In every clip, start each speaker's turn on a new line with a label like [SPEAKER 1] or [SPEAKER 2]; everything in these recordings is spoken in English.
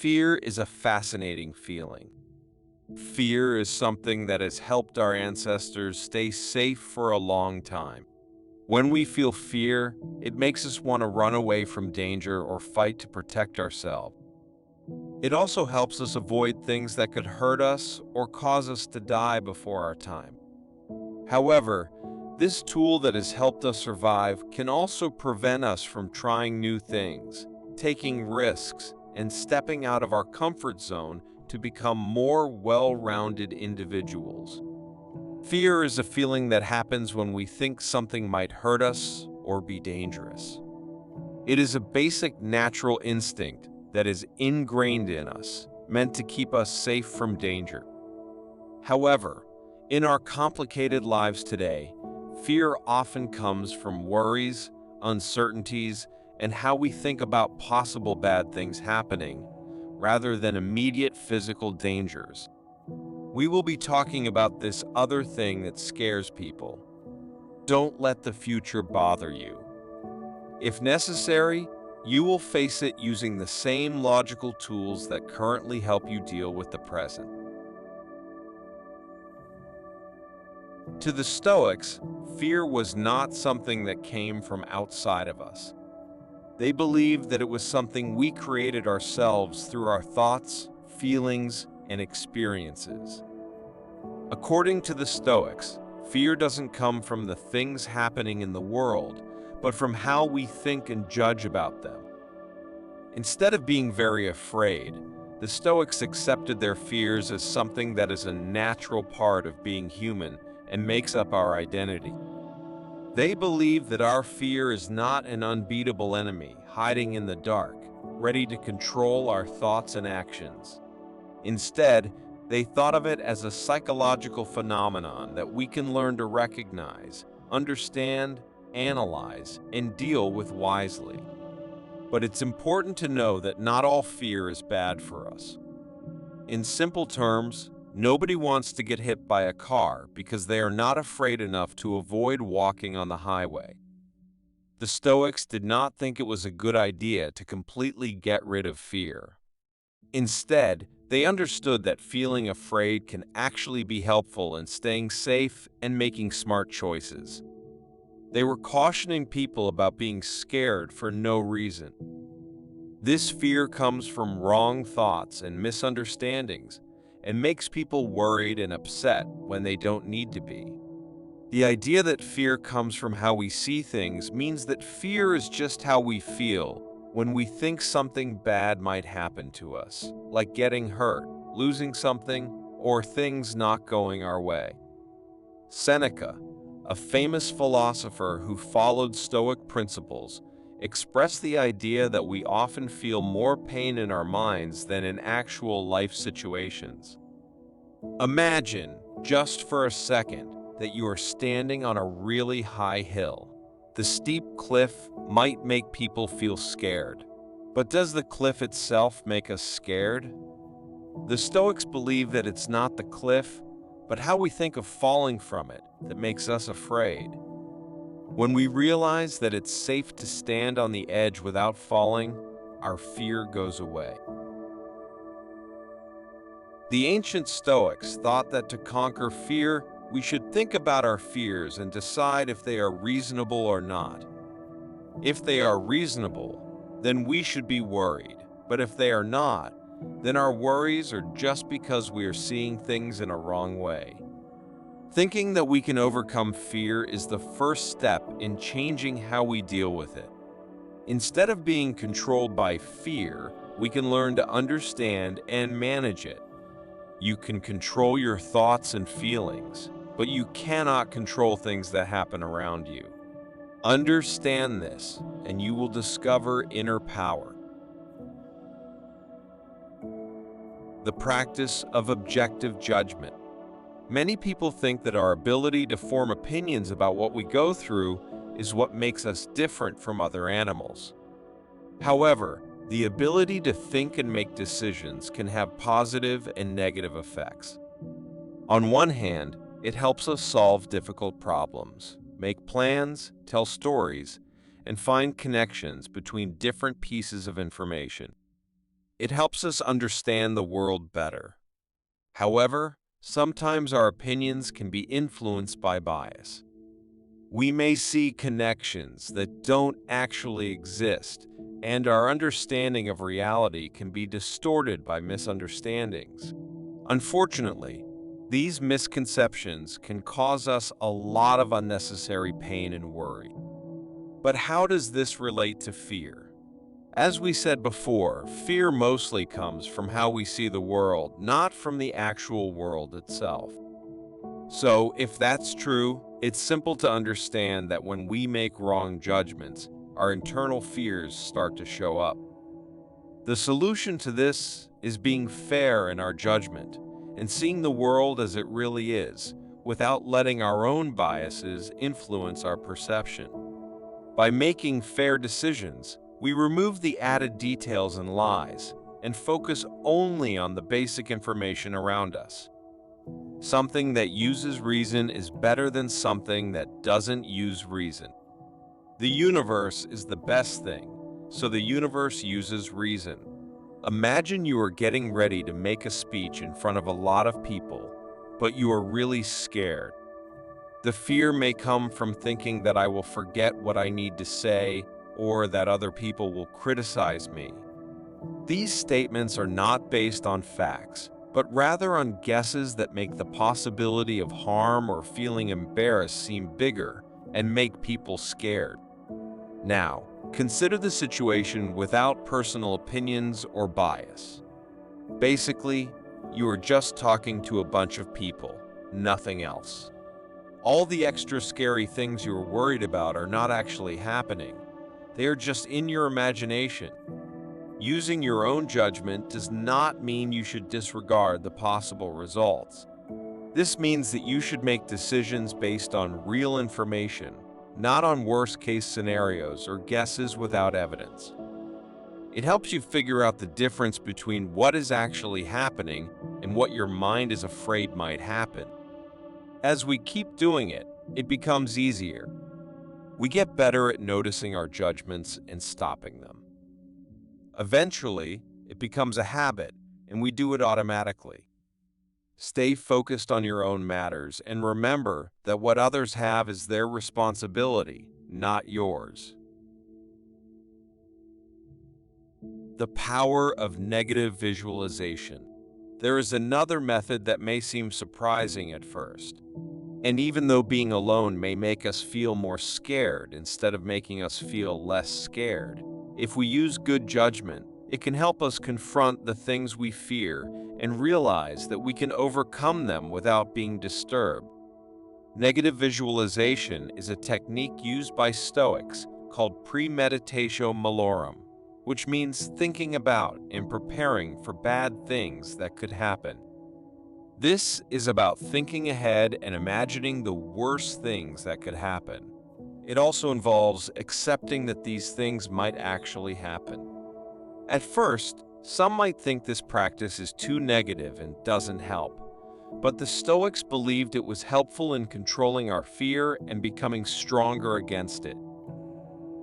[SPEAKER 1] Fear is a fascinating feeling. Fear is something that has helped our ancestors stay safe for a long time. When we feel fear, it makes us want to run away from danger or fight to protect ourselves. It also helps us avoid things that could hurt us or cause us to die before our time. However, this tool that has helped us survive can also prevent us from trying new things, taking risks, and stepping out of our comfort zone to become more well-rounded individuals. Fear is a feeling that happens when we think something might hurt us or be dangerous. It is a basic natural instinct that is ingrained in us, meant to keep us safe from danger. However, in our complicated lives today, fear often comes from worries, uncertainties, and how we think about possible bad things happening, rather than immediate physical dangers. We will be talking about this other thing that scares people. Don't let the future bother you. If necessary, you will face it using the same logical tools that currently help you deal with the present. To the Stoics, fear was not something that came from outside of us. They believed that it was something we created ourselves through our thoughts, feelings, and experiences. According to the Stoics, fear doesn't come from the things happening in the world, but from how we think and judge about them. Instead of being very afraid, the Stoics accepted their fears as something that is a natural part of being human and makes up our identity. They believe that our fear is not an unbeatable enemy hiding in the dark, ready to control our thoughts and actions. Instead, they thought of it as a psychological phenomenon that we can learn to recognize, understand, analyze, and deal with wisely. But it's important to know that not all fear is bad for us. In simple terms, nobody wants to get hit by a car because they are not afraid enough to avoid walking on the highway. The Stoics did not think it was a good idea to completely get rid of fear. Instead, they understood that feeling afraid can actually be helpful in staying safe and making smart choices. They were cautioning people about being scared for no reason. This fear comes from wrong thoughts and misunderstandings, and makes people worried and upset when they don't need to be. The idea that fear comes from how we see things means that fear is just how we feel when we think something bad might happen to us, like getting hurt, losing something, or things not going our way. Seneca, a famous philosopher who followed Stoic principles, expressed the idea that we often feel more pain in our minds than in actual life situations. Imagine, just for a second, that you are standing on a really high hill. The steep cliff might make people feel scared. But does the cliff itself make us scared? The Stoics believe that it's not the cliff, but how we think of falling from it that makes us afraid. When we realize that it's safe to stand on the edge without falling, our fear goes away. The ancient Stoics thought that to conquer fear, we should think about our fears and decide if they are reasonable or not. If they are reasonable, then we should be worried. But if they are not, then our worries are just because we are seeing things in a wrong way. Thinking that we can overcome fear is the first step in changing how we deal with it. Instead of being controlled by fear, we can learn to understand and manage it. You can control your thoughts and feelings, but you cannot control things that happen around you. Understand this, and you will discover inner power. The practice of objective judgment. Many people think that our ability to form opinions about what we go through is what makes us different from other animals. However, the ability to think and make decisions can have positive and negative effects. On one hand, it helps us solve difficult problems, make plans, tell stories, and find connections between different pieces of information. It helps us understand the world better. However, sometimes our opinions can be influenced by bias. We may see connections that don't actually exist, and our understanding of reality can be distorted by misunderstandings. Unfortunately, these misconceptions can cause us a lot of unnecessary pain and worry. But how does this relate to fear? As we said before, fear mostly comes from how we see the world, not from the actual world itself. So, if that's true, it's simple to understand that when we make wrong judgments, our internal fears start to show up. The solution to this is being fair in our judgment and seeing the world as it really is, without letting our own biases influence our perception. By making fair decisions, we remove the added details and lies and focus only on the basic information around us. Something that uses reason is better than something that doesn't use reason. The universe is the best thing, so the universe uses reason. Imagine you are getting ready to make a speech in front of a lot of people, but you are really scared. The fear may come from thinking that I will forget what I need to say or that other people will criticize me. These statements are not based on facts, but rather on guesses that make the possibility of harm or feeling embarrassed seem bigger and make people scared. Now, consider the situation without personal opinions or bias. Basically, you are just talking to a bunch of people, nothing else. All the extra scary things you are worried about are not actually happening. They are just in your imagination. Using your own judgment does not mean you should disregard the possible results. This means that you should make decisions based on real information, not on worst-case scenarios or guesses without evidence. It helps you figure out the difference between what is actually happening and what your mind is afraid might happen. As we keep doing it, it becomes easier. We get better at noticing our judgments and stopping them. Eventually, it becomes a habit, and we do it automatically. Stay focused on your own matters and remember that what others have is their responsibility, not yours. The power of negative visualization. There is another method that may seem surprising at first. And even though being alone may make us feel more scared instead of making us feel less scared, if we use good judgment, it can help us confront the things we fear and realize that we can overcome them without being disturbed. Negative visualization is a technique used by Stoics called premeditatio malorum, which means thinking about and preparing for bad things that could happen. This is about thinking ahead and imagining the worst things that could happen. It also involves accepting that these things might actually happen. At first, some might think this practice is too negative and doesn't help, but the Stoics believed it was helpful in controlling our fear and becoming stronger against it.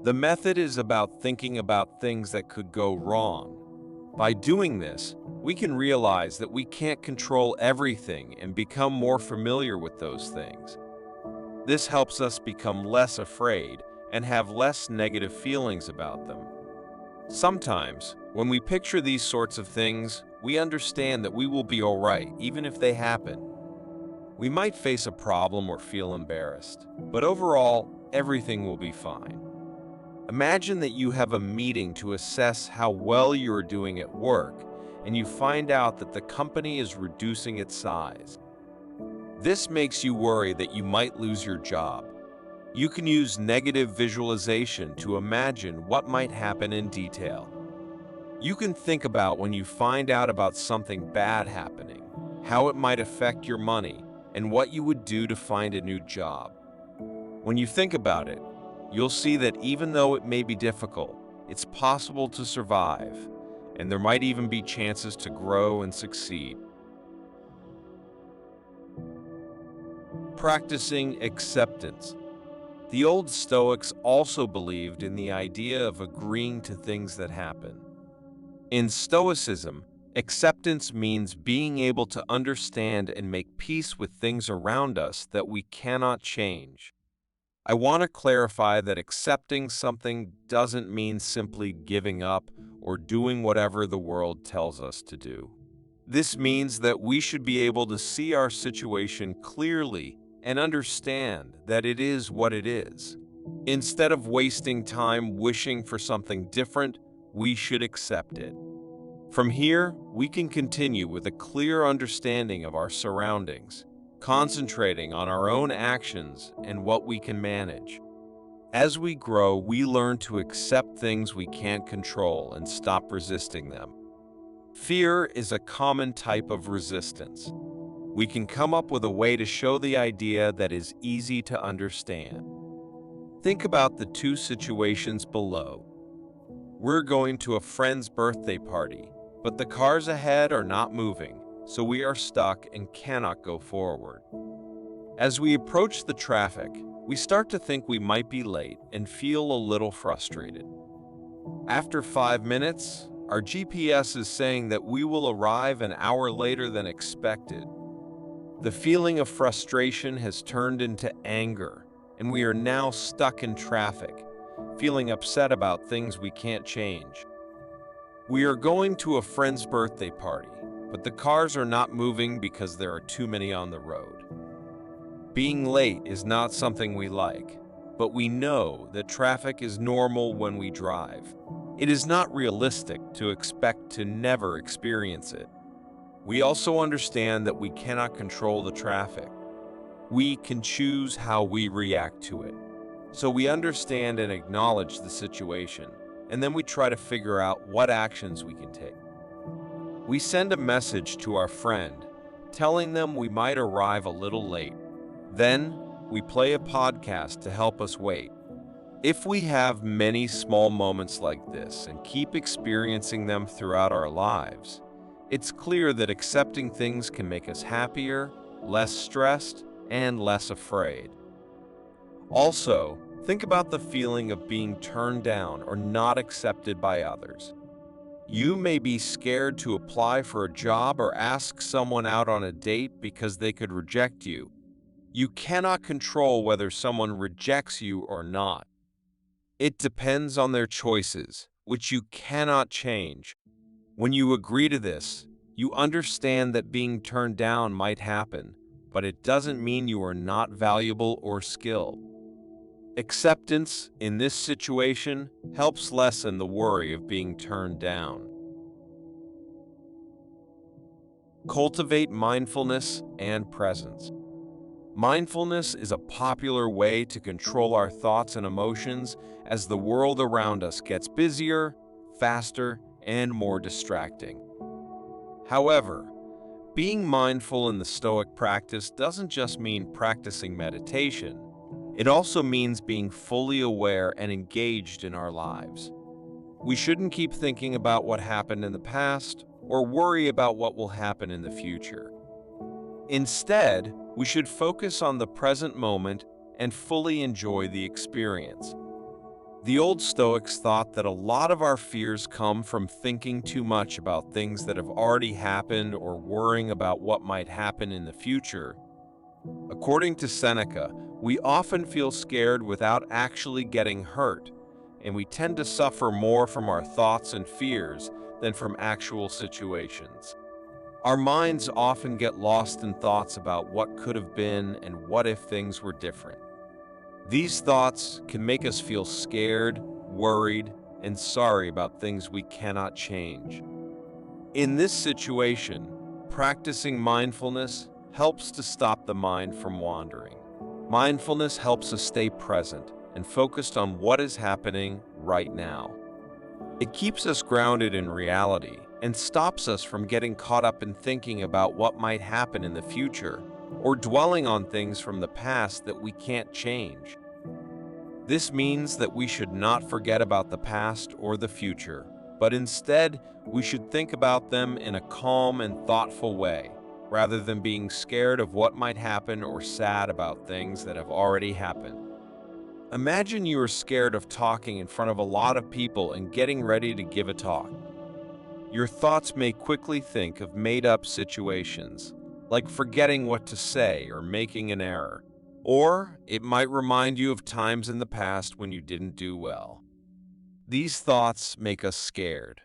[SPEAKER 1] The method is about thinking about things that could go wrong. By doing this, we can realize that we can't control everything and become more familiar with those things. This helps us become less afraid and have less negative feelings about them. Sometimes, when we picture these sorts of things, we understand that we will be all right, even if they happen. We might face a problem or feel embarrassed, but overall, everything will be fine. Imagine that you have a meeting to assess how well you are doing at work, and you find out that the company is reducing its size. This makes you worry that you might lose your job. You can use negative visualization to imagine what might happen in detail. You can think about when you find out about something bad happening, how it might affect your money, and what you would do to find a new job. When you think about it, you'll see that even though it may be difficult, it's possible to survive, and there might even be chances to grow and succeed. Practicing acceptance. The old Stoics also believed in the idea of agreeing to things that happen. In Stoicism, acceptance means being able to understand and make peace with things around us that we cannot change. I want to clarify that accepting something doesn't mean simply giving up or doing whatever the world tells us to do. This means that we should be able to see our situation clearly and understand that it is what it is. Instead of wasting time wishing for something different, we should accept it. From here, we can continue with a clear understanding of our surroundings, concentrating on our own actions and what we can manage. As we grow, we learn to accept things we can't control and stop resisting them. Fear is a common type of resistance. We can come up with a way to show the idea that is easy to understand. Think about the two situations below. We're going to a friend's birthday party, but the cars ahead are not moving, so we are stuck and cannot go forward. As we approach the traffic, we start to think we might be late and feel a little frustrated. After 5 minutes, our GPS is saying that we will arrive an hour later than expected. The feeling of frustration has turned into anger, and we are now stuck in traffic, feeling upset about things we can't change. We are going to a friend's birthday party, but the cars are not moving because there are too many on the road. Being late is not something we like, but we know that traffic is normal when we drive. It is not realistic to expect to never experience it. We also understand that we cannot control the traffic. We can choose how we react to it. So we understand and acknowledge the situation, and then we try to figure out what actions we can take. We send a message to our friend, telling them we might arrive a little late. Then, we play a podcast to help us wait. If we have many small moments like this and keep experiencing them throughout our lives, it's clear that accepting things can make us happier, less stressed, and less afraid. Also, think about the feeling of being turned down or not accepted by others. You may be scared to apply for a job or ask someone out on a date because they could reject you. You cannot control whether someone rejects you or not. It depends on their choices, which you cannot change. When you agree to this, you understand that being turned down might happen, but it doesn't mean you are not valuable or skilled. Acceptance in this situation helps lessen the worry of being turned down. Cultivate mindfulness and presence. Mindfulness is a popular way to control our thoughts and emotions as the world around us gets busier, faster, and more distracting. However, being mindful in the Stoic practice doesn't just mean practicing meditation. It also means being fully aware and engaged in our lives. We shouldn't keep thinking about what happened in the past or worry about what will happen in the future. Instead, we should focus on the present moment and fully enjoy the experience. The old Stoics thought that a lot of our fears come from thinking too much about things that have already happened or worrying about what might happen in the future. According to Seneca, we often feel scared without actually getting hurt, and we tend to suffer more from our thoughts and fears than from actual situations. Our minds often get lost in thoughts about what could have been and what if things were different. These thoughts can make us feel scared, worried, and sorry about things we cannot change. In this situation, practicing mindfulness helps to stop the mind from wandering. Mindfulness helps us stay present and focused on what is happening right now. It keeps us grounded in reality and stops us from getting caught up in thinking about what might happen in the future or dwelling on things from the past that we can't change. This means that we should not forget about the past or the future, but instead we should think about them in a calm and thoughtful way, rather than being scared of what might happen or sad about things that have already happened. Imagine you are scared of talking in front of a lot of people and getting ready to give a talk. Your thoughts may quickly think of made-up situations, like forgetting what to say or making an error. Or it might remind you of times in the past when you didn't do well. These thoughts make us scared.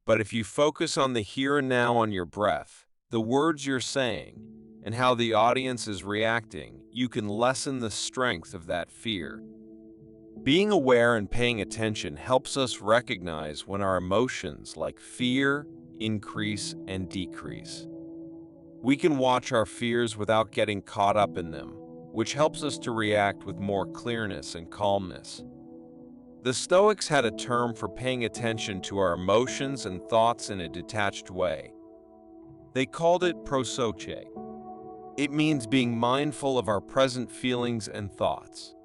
[SPEAKER 1] But if you focus on the here and now, on your breath, the words you're saying, and how the audience is reacting, you can lessen the strength of that fear. Being aware and paying attention helps us recognize when our emotions like fear increase and decrease. We can watch our fears without getting caught up in them, which helps us to react with more clearness and calmness. The Stoics had a term for paying attention to our emotions and thoughts in a detached way. They called it prosoche. It means being mindful of our present feelings and thoughts.